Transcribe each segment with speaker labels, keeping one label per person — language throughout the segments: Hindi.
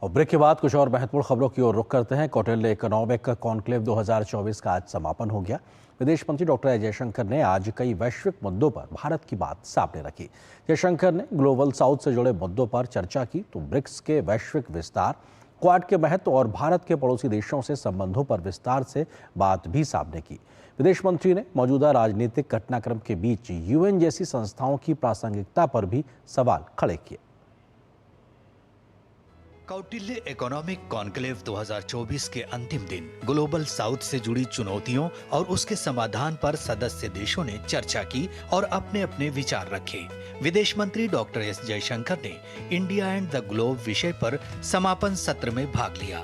Speaker 1: और ब्रेक के बाद कुछ और महत्वपूर्ण खबरों की ओर रुख करते हैं। कौटिल्य इकोनॉमिक कॉन्क्लेव 2024 का आज समापन हो गया। विदेश मंत्री डॉक्टर एस जयशंकर ने आज कई वैश्विक मुद्दों पर भारत की बात सामने रखी। जयशंकर ने ग्लोबल साउथ से जुड़े मुद्दों पर चर्चा की तो ब्रिक्स के वैश्विक विस्तार, क्वाड के महत्व और भारत के पड़ोसी देशों से संबंधों पर विस्तार से बात भी सामने की। विदेश मंत्री ने मौजूदा राजनीतिक घटनाक्रम के बीच यूएन जैसी संस्थाओं की प्रासंगिकता पर भी सवाल खड़े किए।
Speaker 2: कौटिल्य इकोनॉमिक कॉन्क्लेव 2024 के अंतिम दिन ग्लोबल साउथ से जुड़ी चुनौतियों और उसके समाधान पर सदस्य देशों ने चर्चा की और अपने अपने विचार रखे। विदेश मंत्री डॉक्टर एस जयशंकर ने इंडिया एंड द ग्लोब विषय पर समापन सत्र में भाग लिया।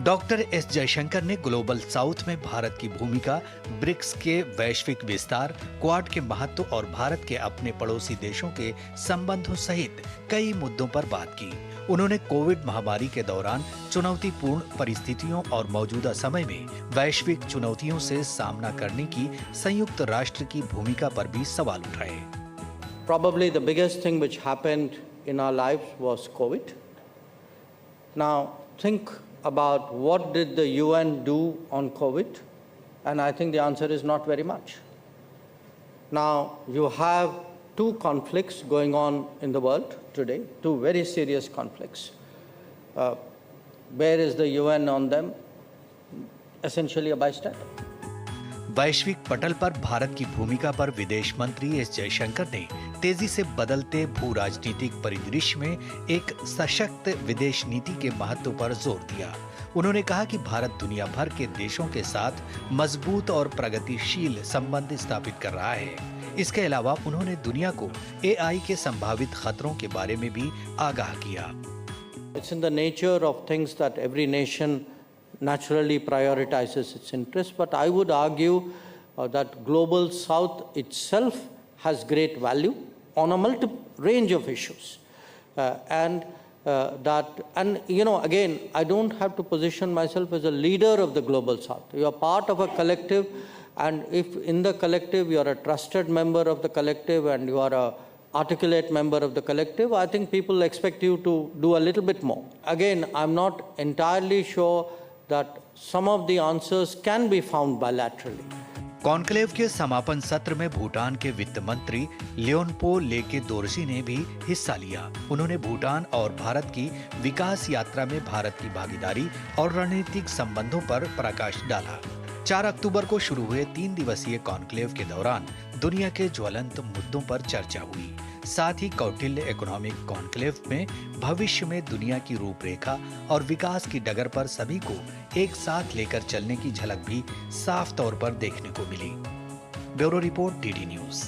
Speaker 2: डॉक्टर एस जयशंकर ने ग्लोबल साउथ में भारत की भूमिका, ब्रिक्स के वैश्विक विस्तार, क्वाड के महत्व और भारत के अपने पड़ोसी देशों के संबंधों सहित कई मुद्दों पर बात की। उन्होंने कोविड महामारी के दौरान चुनौतीपूर्ण परिस्थितियों और मौजूदा समय में वैश्विक चुनौतियों से सामना करने की संयुक्त राष्ट्र की भूमिका पर भी सवाल उठाए।
Speaker 3: Probably the biggest thing which happened in our lives was COVID. Now think about what did the UN do on COVID, and I think the answer is not very much. Now you have two conflicts going on in the world today, two very serious conflicts. Where is the UN on them? Essentially a bystander.
Speaker 2: वैश्विक पटल पर भारत की भूमिका पर विदेश मंत्री एस जयशंकर ने तेजी से बदलते भू राजनीतिक परिदृश्य में एक सशक्त विदेश नीति के महत्व पर जोर दिया। उन्होंने कहा कि भारत दुनिया भर के देशों के साथ मजबूत और प्रगतिशील संबंध स्थापित कर रहा है। इसके अलावा उन्होंने दुनिया को एआई के संभावित खतरों के बारे में भी आगाह किया।
Speaker 3: It's in the nature of things that every nation naturally prioritizes its interests, but I would argue that global south itself has great value on a range of issues, and you know, again, I don't have to position myself as a leader of the global south. You are part of a collective, and if in the collective you are a trusted member of the collective and you are a articulate member of the collective, I think people expect you to do a little bit more. Again, I'm not entirely sure that some of the answers can be found bilaterally.
Speaker 2: Conclave के समापन सत्र में भूटान के वित्त मंत्री लियोनपो लेके दोरजी ने भी हिस्सा लिया। उन्होंने भूटान और भारत की विकास यात्रा में भारत की भागीदारी और रणनीतिक संबंधों पर प्रकाश डाला। 4 अक्टूबर को शुरू हुए 3 दिवसीय कॉन्क्लेव के दौरान दुनिया के ज्वलंत मुद्दों पर चर्चा हुई। साथ ही कौटिल्य इकोनॉमिक कॉन्क्लेव में भविष्य में दुनिया की रूपरेखा और विकास की डगर पर सभी को एक साथ लेकर चलने की झलक भी साफ तौर पर देखने को मिली। Bureau report, DD news.